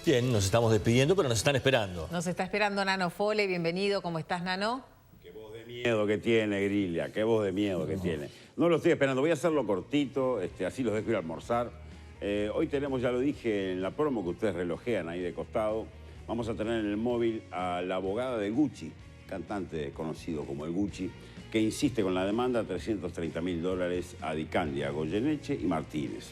Bien, nos estamos despidiendo, pero nos están esperando. Nos está esperando Nano Fole. Bienvenido. ¿Cómo estás, Nano? Qué voz de miedo que tiene, Grilla. Qué voz de miedo que tiene. No lo estoy esperando. Voy a hacerlo cortito, así los dejo ir a almorzar. Hoy tenemos, ya lo dije, en la promo que ustedes relojean ahí de costado, vamos a tener en el móvil a la abogada de Gucci, cantante conocido como el Gucci, que insiste con la demanda $330.000 a Dicandia, Goyeneche y Martínez.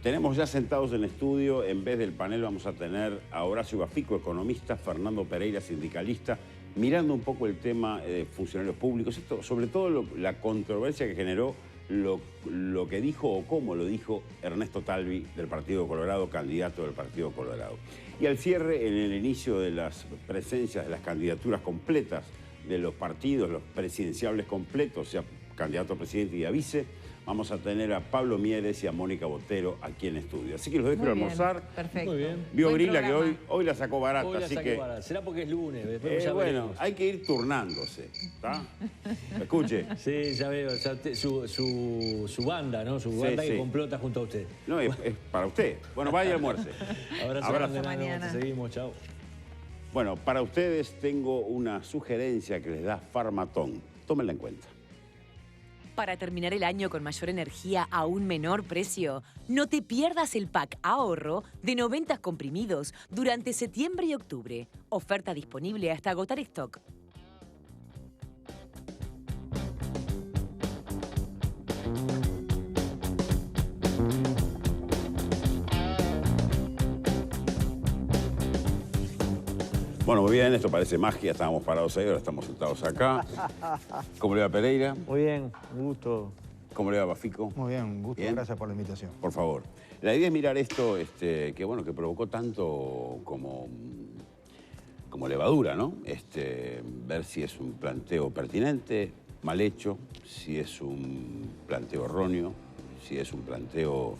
Tenemos ya sentados en estudio, en vez del panel vamos a tener a Horacio Bafico, economista, Fernando Pereira, sindicalista, mirando un poco el tema de funcionarios públicos, esto, sobre todo la controversia que generó lo que dijo o cómo lo dijo Ernesto Talvi del Partido Colorado, candidato del Partido Colorado. Y al cierre, en el inicio de las presencias de las candidaturas completas de los partidos, los presidenciables completos, sea candidato a presidente y a vice, vamos a tener a Pablo Mieres y a Mónica Botero aquí en estudio. Así que los dejo ir a almorzar. Perfecto. Muy bien. Vio Grilla que hoy la sacó barata, Hoy la así saqué que... barata. Será porque es lunes. Bueno, veremos. Hay que ir turnándose, ¿está? Escuche. Sí, ya veo. Su banda, ¿no? Su banda que complota junto a usted. No, es para usted. Bueno, vaya y almuerce. Abrazo. Mañana. Seguimos, chao. Bueno, para ustedes tengo una sugerencia que les da Farmatón. Tómenla en cuenta. Para terminar el año con mayor energía a un menor precio, no te pierdas el pack ahorro de 90 comprimidos durante septiembre y octubre. Oferta disponible hasta agotar stock. Bueno, muy bien, esto parece magia, estábamos parados ahí, ahora estamos sentados acá. ¿Cómo le va Pereira? Muy bien, un gusto. ¿Cómo le va Bafico? Muy bien, un gusto, ¿Bien? Gracias por la invitación. Por favor. La idea es mirar esto que provocó tanto como levadura, ¿no? Ver si es un planteo pertinente, mal hecho, si es un planteo erróneo, si es un planteo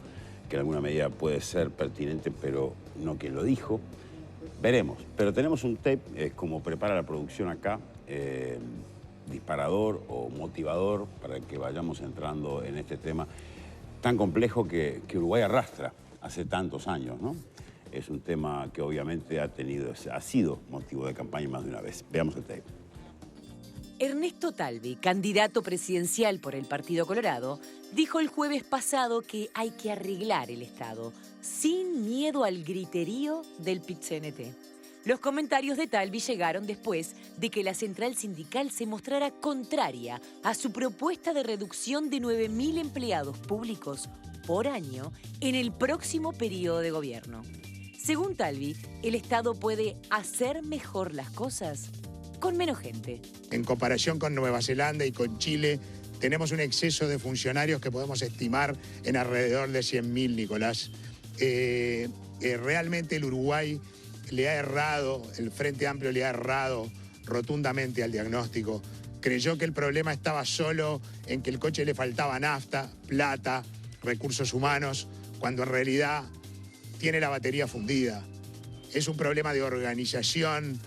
que en alguna medida puede ser pertinente, pero no quien lo dijo. Veremos, pero tenemos un tape, como prepara la producción acá, disparador o motivador para que vayamos entrando en este tema tan complejo que Uruguay arrastra hace tantos años, ¿no? Es un tema que obviamente ha sido motivo de campaña más de una vez. Veamos el tape. Ernesto Talvi, candidato presidencial por el Partido Colorado, dijo el jueves pasado que hay que arreglar el Estado, sin miedo al griterío del PIT-CNT. Los comentarios de Talvi llegaron después de que la central sindical se mostrara contraria a su propuesta de reducción de 9.000 empleados públicos por año en el próximo periodo de gobierno. Según Talvi, el Estado puede hacer mejor las cosas con menos gente. En comparación con Nueva Zelanda y con Chile, tenemos un exceso de funcionarios que podemos estimar en alrededor de 100.000, Nicolás. Realmente el Uruguay le ha errado, el Frente Amplio le ha errado rotundamente al diagnóstico. Creyó que el problema estaba solo en que el coche le faltaba nafta, plata, recursos humanos, cuando en realidad tiene la batería fundida. Es un problema de organización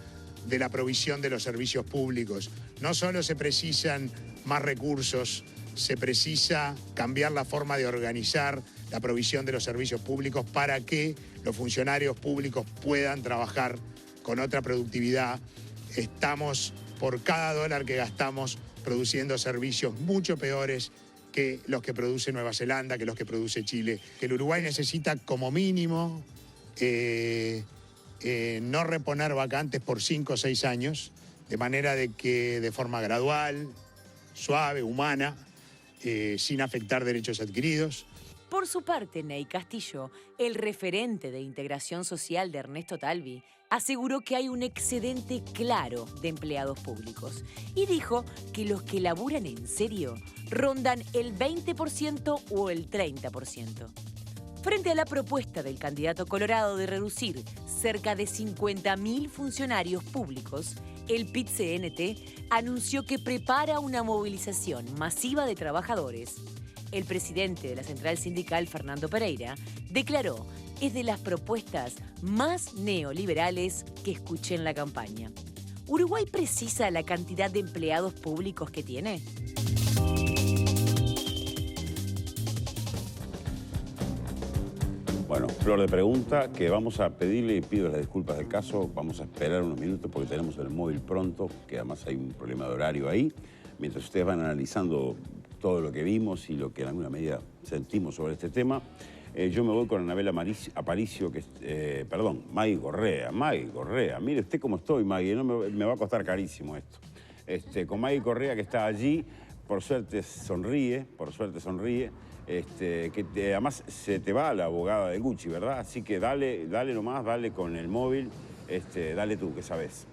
de la provisión de los servicios públicos. No solo se precisan más recursos, se precisa cambiar la forma de organizar la provisión de los servicios públicos para que los funcionarios públicos puedan trabajar con otra productividad. Estamos, por cada dólar que gastamos, produciendo servicios mucho peores que los que produce Nueva Zelanda, que los que produce Chile. Que el Uruguay necesita como mínimo no reponer vacantes por 5 o 6 años, de manera de que de forma gradual, suave, humana, sin afectar derechos adquiridos. Por su parte, Ney Castillo, el referente de integración social de Ernesto Talvi, aseguró que hay un excedente claro de empleados públicos y dijo que los que laburan en serio rondan el 20% o el 30%. Frente a la propuesta del candidato colorado de reducir cerca de 50.000 funcionarios públicos, el PIT-CNT anunció que prepara una movilización masiva de trabajadores. El presidente de la central sindical, Fernando Pereira, declaró: es de las propuestas más neoliberales que escuché en la campaña. ¿Uruguay precisa la cantidad de empleados públicos que tiene? Bueno, Flor de pregunta, que vamos a pedirle y pido las disculpas del caso. Vamos a esperar unos minutos porque tenemos el móvil pronto, que además hay un problema de horario ahí. Mientras ustedes van analizando todo lo que vimos y lo que en alguna medida sentimos sobre este tema, yo me voy con Anabela Aparicio, Maggie Correa. Maggie Correa, mire usted cómo estoy, Maggie, no me va a costar carísimo esto. Con Maggie Correa, que está allí, por suerte sonríe, además se te va la abogada de Gucci, ¿verdad? Así que dale nomás, dale con el móvil, dale tú, que sabes.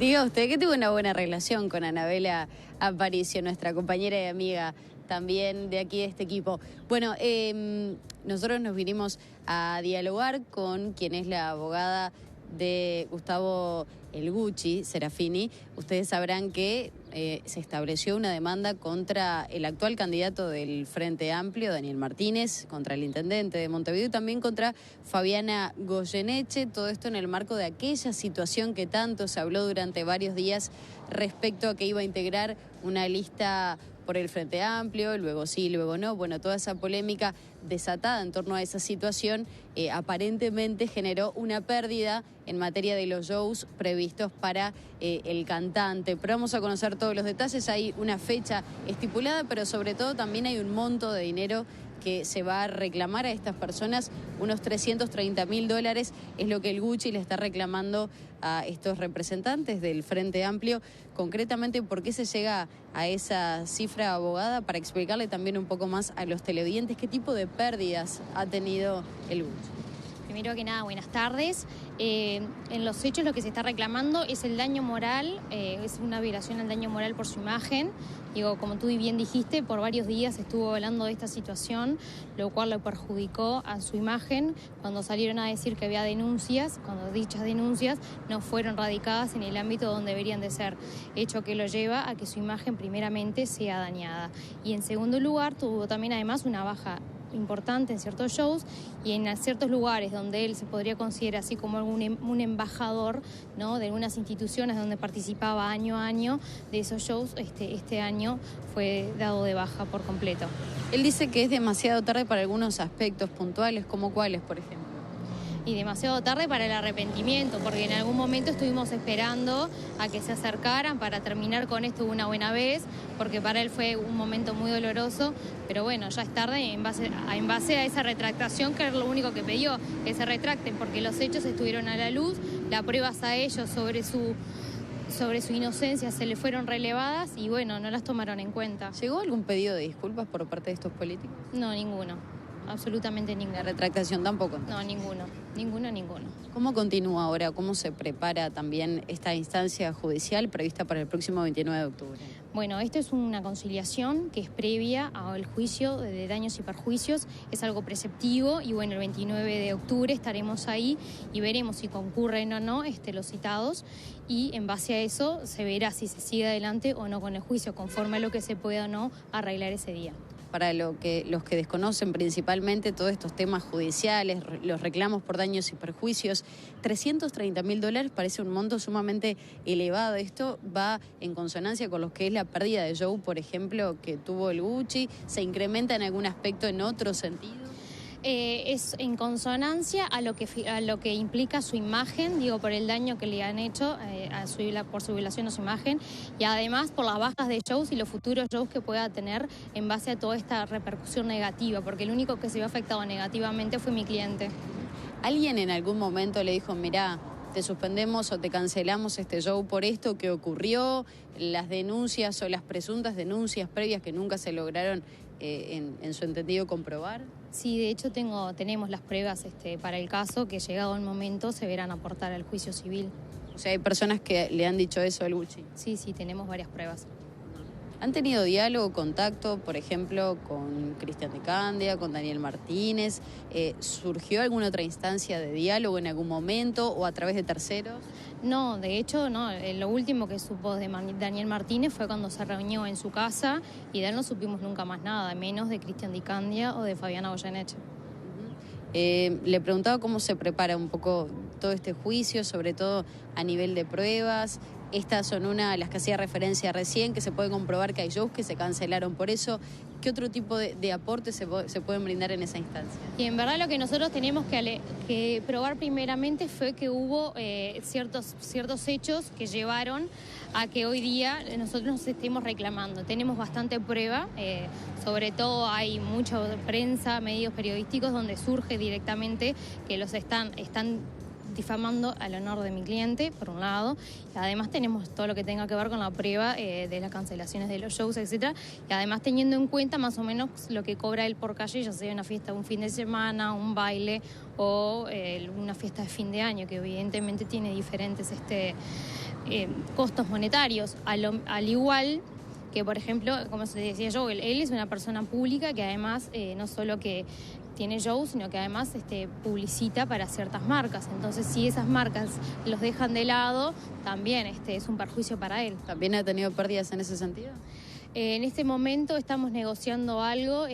Diga usted que tuvo una buena relación con Anabela Aparicio, nuestra compañera y amiga también de aquí de este equipo. Bueno, nosotros nos vinimos a dialogar con quien es la abogada de Gustavo El Gucci, Serafini. Ustedes sabrán que se estableció una demanda contra el actual candidato del Frente Amplio, Daniel Martínez, contra el intendente de Montevideo y también contra Fabiana Goyeneche. Todo esto en el marco de aquella situación que tanto se habló durante varios días respecto a que iba a integrar una lista por el Frente Amplio, luego sí, luego no. Bueno, toda esa polémica desatada en torno a esa situación aparentemente generó una pérdida en materia de los shows previstos para el cantante. Pero vamos a conocer todos los detalles. Hay una fecha estipulada, pero sobre todo también hay un monto de dinero que se va a reclamar a estas personas. Unos $330.000 es lo que el Gucci le está reclamando a estos representantes del Frente Amplio. Concretamente, ¿por qué se llega a esa cifra, abogada? Para explicarle también un poco más a los televidentes qué tipo de pérdidas ha tenido el Gucci. Primero que nada, buenas tardes. En los hechos lo que se está reclamando es el daño moral, es una violación al daño moral por su imagen. Digo, como tú bien dijiste, por varios días estuvo hablando de esta situación, lo cual le perjudicó a su imagen cuando salieron a decir que había denuncias, cuando dichas denuncias no fueron radicadas en el ámbito donde deberían de ser, hecho que lo lleva a que su imagen primeramente sea dañada. Y en segundo lugar, tuvo también además una baja importante en ciertos shows y en ciertos lugares donde él se podría considerar así como un embajador, ¿no?, de algunas instituciones donde participaba año a año de esos shows, este año fue dado de baja por completo. Él dice que es demasiado tarde para algunos aspectos puntuales, ¿como cuáles, por ejemplo? Y demasiado tarde para el arrepentimiento, porque en algún momento estuvimos esperando a que se acercaran para terminar con esto una buena vez, porque para él fue un momento muy doloroso, pero bueno, ya es tarde en base a esa retractación, que es lo único que pidió, que se retracten, porque los hechos estuvieron a la luz, las pruebas a ellos sobre su inocencia se le fueron relevadas y bueno, no las tomaron en cuenta. ¿Llegó algún pedido de disculpas por parte de estos políticos? No, ninguno. Absolutamente ninguno. ¿La retractación tampoco? No, ninguno. ¿Cómo continúa ahora? ¿Cómo se prepara también esta instancia judicial prevista para el próximo 29 de octubre? Bueno, esto es una conciliación que es previa al juicio de daños y perjuicios, es algo preceptivo y bueno, el 29 de octubre estaremos ahí y veremos si concurren o no los citados y en base a eso se verá si se sigue adelante o no con el juicio, conforme a lo que se pueda o no arreglar ese día. Para los que desconocen principalmente todos estos temas judiciales, los reclamos por daños y perjuicios, $330.000 parece un monto sumamente elevado. ¿Esto va en consonancia con lo que es la pérdida de show, por ejemplo, que tuvo el Gucci? ¿Se incrementa en algún aspecto en otro sentido? Es en consonancia a lo que implica su imagen, digo, por el daño que le han hecho por su violación a su imagen y además por las bajas de shows y los futuros shows que pueda tener en base a toda esta repercusión negativa, porque el único que se vio afectado negativamente fue mi cliente. ¿Alguien en algún momento le dijo, mirá, te suspendemos o te cancelamos este show por esto que ocurrió, las denuncias o las presuntas denuncias previas que nunca se lograron en su entendido comprobar? Sí, de hecho tenemos las pruebas para el caso que llegado el momento se verán aportar al juicio civil. O sea, hay personas que le han dicho eso al Gucci. Sí, tenemos varias pruebas. ¿Han tenido diálogo, contacto, por ejemplo, con Cristian de Candia, con Daniel Martínez? ¿Surgió alguna otra instancia de diálogo en algún momento o a través de terceros? No, de hecho, no. Lo último que supo de Daniel Martínez fue cuando se reunió en su casa y de él no supimos nunca más nada, menos de Cristian de Candia o de Fabiana Goyeneche. Le preguntaba cómo se prepara un poco todo este juicio, sobre todo a nivel de pruebas. Estas son una de las que hacía referencia recién, que se puede comprobar que hay shows que se cancelaron por eso. ¿Qué otro tipo de aportes se pueden brindar en esa instancia? Y en verdad lo que nosotros tenemos que probar primeramente fue que hubo ciertos hechos que llevaron a que hoy día nosotros nos estemos reclamando. Tenemos bastante prueba, sobre todo hay mucha prensa, medios periodísticos donde surge directamente que los están difamando al honor de mi cliente, por un lado, y además tenemos todo lo que tenga que ver con la prueba de las cancelaciones de los shows, etcétera, y además teniendo en cuenta más o menos lo que cobra él por calle, ya sea una fiesta un fin de semana, un baile o una fiesta de fin de año, que evidentemente tiene diferentes costos monetarios, al igual que, por ejemplo, como se decía yo, él es una persona pública que además no solo que tiene shows, sino que además publicita para ciertas marcas. Entonces, si esas marcas los dejan de lado, también es un perjuicio para él. ¿También ha tenido pérdidas en ese sentido? En este momento estamos negociando algo,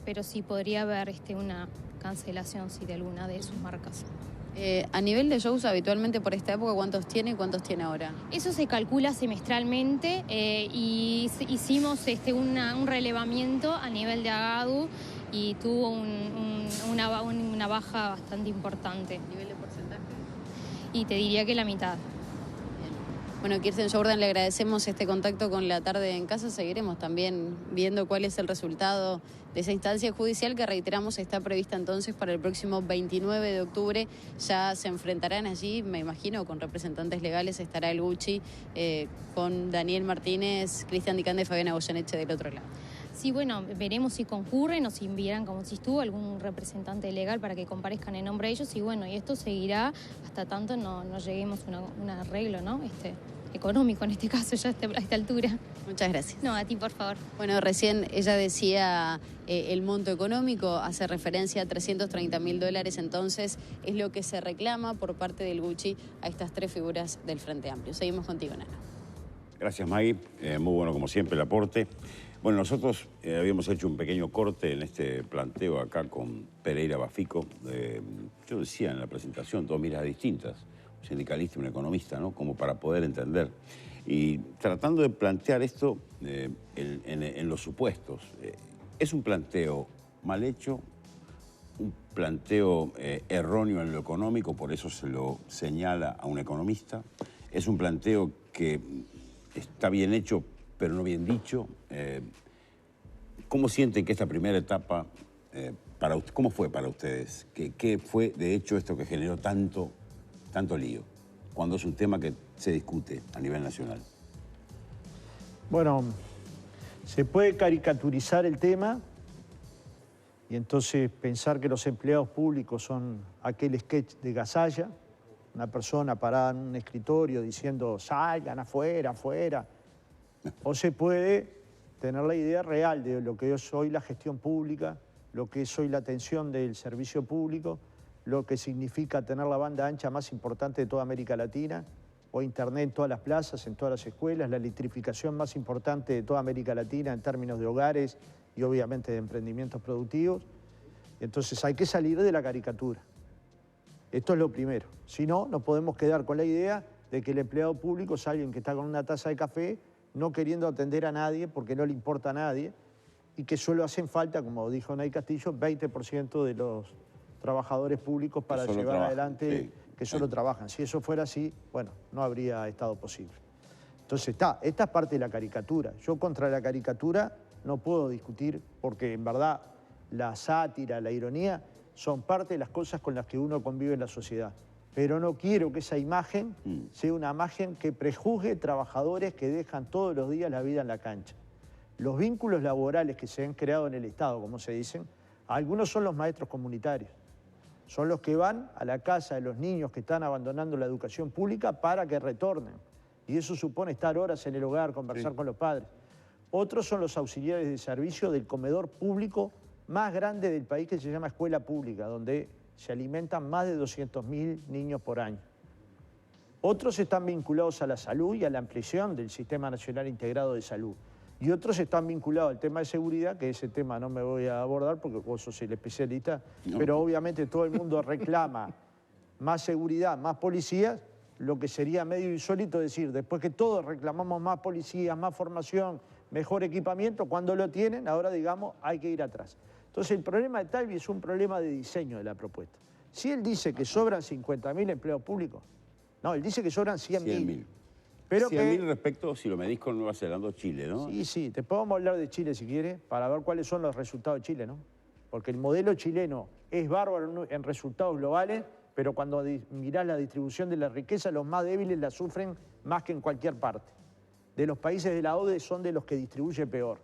pero sí podría haber una cancelación de alguna de sus marcas. A nivel de shows, habitualmente por esta época, ¿cuántos tiene y cuántos tiene ahora? Eso se calcula semestralmente y hicimos un relevamiento a nivel de Agadu y tuvo una baja bastante importante. ¿Nivel de porcentaje? Y te diría que la mitad. Bueno, Kirsten Jordan, le agradecemos este contacto con La Tarde en Casa. Seguiremos también viendo cuál es el resultado de esa instancia judicial que, reiteramos, está prevista entonces para el próximo 29 de octubre. Ya se enfrentarán allí, me imagino, con representantes legales. Estará el Gucci con Daniel Martínez, Cristian Dicande y Fabiana Goyeneche del otro lado. Sí, bueno, veremos si concurren o si enviarán, como si estuvo, algún representante legal para que comparezcan en nombre de ellos. Y bueno, y esto seguirá hasta tanto no lleguemos a un arreglo, ¿no? Económico en este caso, ya a esta altura. Muchas gracias. No, a ti, por favor. Bueno, recién ella decía el monto económico, hace referencia a $330.000, entonces es lo que se reclama por parte del Gucci a estas tres figuras del Frente Amplio. Seguimos contigo, Nano. Gracias, Maggie. Muy bueno, como siempre, el aporte. Bueno, nosotros habíamos hecho un pequeño corte en este planteo acá con Pereira Bafico. Yo decía en la presentación, dos miradas distintas, un sindicalista y un economista, ¿no? Como para poder entender. Y tratando de plantear esto en los supuestos. Es un planteo mal hecho, un planteo erróneo en lo económico, por eso se lo señala a un economista. Es un planteo que está bien hecho, pero no bien dicho. ¿Cómo sienten que esta primera etapa, cómo fue para ustedes? ¿Qué fue, de hecho, esto que generó tanto lío, cuando es un tema que se discute a nivel nacional? Bueno, se puede caricaturizar el tema y entonces pensar que los empleados públicos son aquel sketch de Gasalla, una persona parada en un escritorio diciendo salgan afuera, afuera. O se puede tener la idea real de lo que es hoy la gestión pública, lo que es hoy la atención del servicio público, lo que significa tener la banda ancha más importante de toda América Latina, o internet en todas las plazas, en todas las escuelas, la electrificación más importante de toda América Latina en términos de hogares y obviamente de emprendimientos productivos. Entonces hay que salir de la caricatura. Esto es lo primero. Si no, nos podemos quedar con la idea de que el empleado público es alguien que está con una taza de café, no queriendo atender a nadie porque no le importa a nadie, y que solo hacen falta, como dijo Nay Castillo, 20% de los trabajadores públicos para llevar adelante, que solo trabajan. Si eso fuera así, bueno, no habría estado posible. Entonces esta es parte de la caricatura. Yo contra la caricatura no puedo discutir porque en verdad la sátira, la ironía son parte de las cosas con las que uno convive en la sociedad. Pero no quiero que esa imagen sea una imagen que prejuzgue trabajadores que dejan todos los días la vida en la cancha. Los vínculos laborales que se han creado en el Estado, como se dicen, algunos son los maestros comunitarios. Son los que van a la casa de los niños que están abandonando la educación pública para que retornen. Y eso supone estar horas en el hogar, conversar con los padres. Otros son los auxiliares de servicio del comedor público más grande del país, que se llama Escuela Pública, donde se alimentan más de 200.000 niños por año. Otros están vinculados a la salud y a la ampliación del Sistema Nacional Integrado de Salud. Y otros están vinculados al tema de seguridad, que ese tema no me voy a abordar porque vos sos el especialista, pero obviamente todo el mundo reclama más seguridad, más policías, lo que sería medio insólito decir, después que todos reclamamos más policías, más formación, mejor equipamiento, cuando lo tienen, ahora digamos, hay que ir atrás. Entonces el problema de Talvi es un problema de diseño de la propuesta. Si él dice que sobran 50.000 empleos públicos, no, él dice que sobran 100.000. 100.000 respecto, si lo medís con Nueva Zelanda o Chile, ¿no? Sí, sí, te podemos hablar de Chile si quieres, para ver cuáles son los resultados de Chile, ¿no? Porque el modelo chileno es bárbaro en resultados globales, pero cuando mirás la distribución de la riqueza, los más débiles la sufren más que en cualquier parte. De los países de la OCDE son de los que distribuye peor.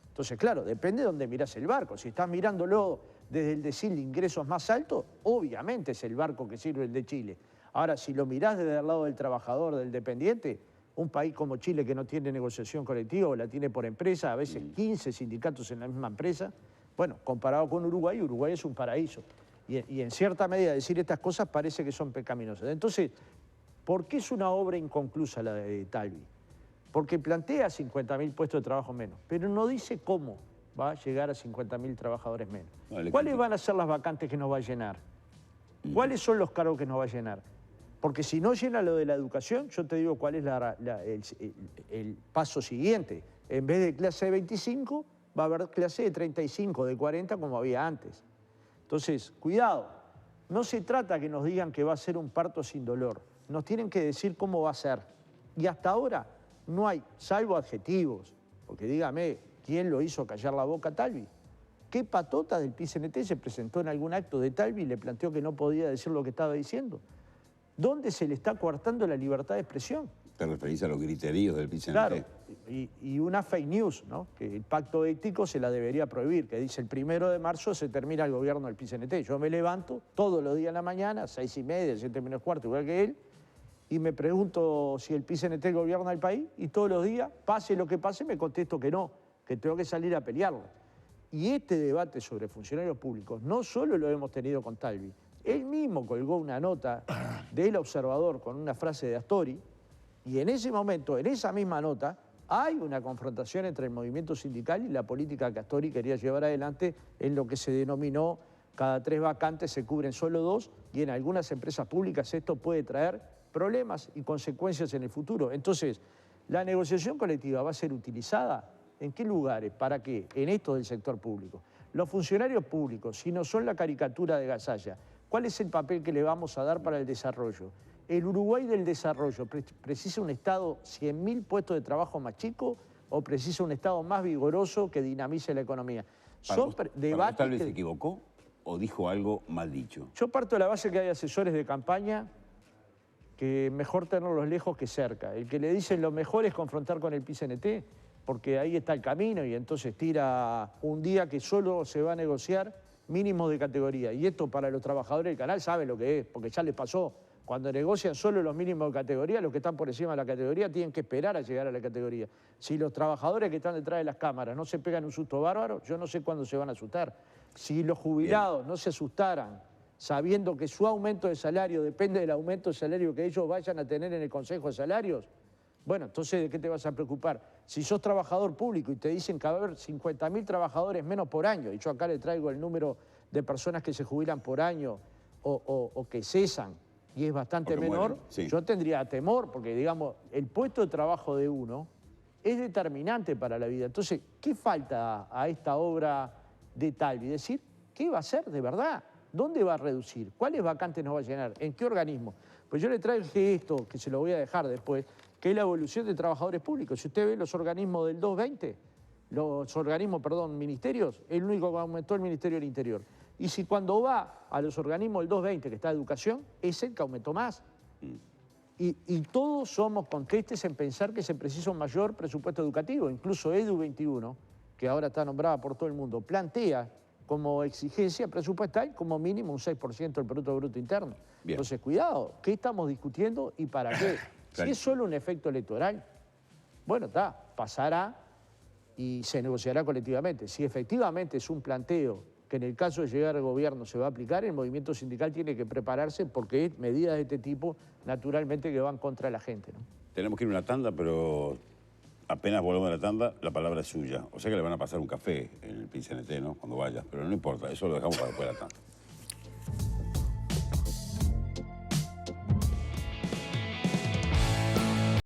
Entonces, claro, depende de dónde mirás el barco. Si estás mirándolo desde el decil de ingresos más altos, obviamente es el barco que sirve el de Chile. Ahora, si lo mirás desde el lado del trabajador, del dependiente, un país como Chile que no tiene negociación colectiva o la tiene por empresa, a veces 15 sindicatos en la misma empresa, bueno, comparado con Uruguay, Uruguay es un paraíso. Y en cierta medida decir estas cosas parece que son pecaminosas. Entonces, ¿por qué es una obra inconclusa la de Talvi? Porque plantea 50.000 puestos de trabajo menos, pero no dice cómo va a llegar a 50.000 trabajadores menos. ¿Cuáles van a ser las vacantes que nos va a llenar? ¿Cuáles son los cargos que nos va a llenar? Porque si no llena lo de la educación, yo te digo cuál es el paso siguiente. En vez de clase de 25, va a haber clase de 35, de 40, como había antes. Entonces, cuidado, no se trata que nos digan que va a ser un parto sin dolor. Nos tienen que decir cómo va a ser. Y hasta ahora no hay, salvo adjetivos, porque dígame, ¿quién lo hizo callar la boca a Talvi? ¿Qué patota del PIT-CNT se presentó en algún acto de Talvi y le planteó que no podía decir lo que estaba diciendo? ¿Dónde se le está coartando la libertad de expresión? Te referís a los criterios del PIT-CNT. Claro, y una fake news, ¿no? Que el pacto ético se la debería prohibir, que dice el 1 de marzo se termina el gobierno del PIT-CNT. Yo me levanto todos los días en la mañana, 6:30, 7 menos cuarto, igual que él, y me pregunto si el PIT-CNT gobierna el país, y todos los días, pase lo que pase, me contesto que no, que tengo que salir a pelearlo. Y este debate sobre funcionarios públicos no solo lo hemos tenido con Talvi, él mismo colgó una nota del Observador con una frase de Astori, y en ese momento, en esa misma nota, hay una confrontación entre el movimiento sindical y la política que Astori quería llevar adelante en lo que se denominó cada 3 vacantes se cubren solo 2, y en algunas empresas públicas esto puede traer problemas y consecuencias en el futuro. Entonces, ¿la negociación colectiva va a ser utilizada? ¿En qué lugares? ¿Para qué? En esto del sector público. Los funcionarios públicos, si no son la caricatura de Gasalla, ¿cuál es el papel que le vamos a dar para el desarrollo? ¿El Uruguay del desarrollo precisa un Estado 100.000 puestos de trabajo más chico o precisa un Estado más vigoroso que dinamice la economía? Son debates ¿Tal vez se equivocó o dijo algo mal dicho? Yo parto de la base que hay asesores de campaña que mejor tenerlos lejos que cerca. El que le dicen lo mejor es confrontar con el PIT-CNT, porque ahí está el camino y entonces tira un día que solo se va a negociar mínimos de categoría. Y esto para los trabajadores del canal saben lo que es, porque ya les pasó. Cuando negocian solo los mínimos de categoría, los que están por encima de la categoría tienen que esperar a llegar a la categoría. Si los trabajadores que están detrás de las cámaras no se pegan un susto bárbaro, yo no sé cuándo se van a asustar. Si los jubilados no se asustaran sabiendo que su aumento de salario depende del aumento de salario que ellos vayan a tener en el Consejo de Salarios, bueno, entonces ¿de qué te vas a preocupar? Si sos trabajador público y te dicen que va a haber 50.000 trabajadores menos por año, y yo acá le traigo el número de personas que se jubilan por año o que cesan, y es bastante menor, sí. Yo tendría temor, porque digamos, el puesto de trabajo de uno es determinante para la vida. Entonces, ¿qué falta a esta obra de Talvi? Decir, ¿qué va a hacer de verdad? ¿Dónde va a reducir? ¿Cuáles vacantes nos va a llenar? ¿En qué organismo? Pues yo le traje esto, que se lo voy a dejar después, que es la evolución de trabajadores públicos. Si usted ve los organismos del 220, ministerios, el único que aumentó el Ministerio del Interior. Y si cuando va a los organismos del 220, que está educación, es el que aumentó más. Y todos somos contestes en pensar que se precisa un mayor presupuesto educativo. Incluso Edu21, que ahora está nombrada por todo el mundo, plantea como exigencia presupuestal como mínimo un 6% del Producto Bruto Interno. Bien. Entonces, cuidado, ¿qué estamos discutiendo y para qué? Si es solo un efecto electoral, bueno, pasará y se negociará colectivamente. Si efectivamente es un planteo que en el caso de llegar al gobierno se va a aplicar, el movimiento sindical tiene que prepararse porque es medidas de este tipo, naturalmente, que van contra la gente, ¿no? Tenemos que ir a una tanda, pero apenas volvemos a la tanda, la palabra es suya. O sea que le van a pasar un café en el PIT-CNT, ¿no? Cuando vayas, pero no importa, eso lo dejamos para después de la tanda.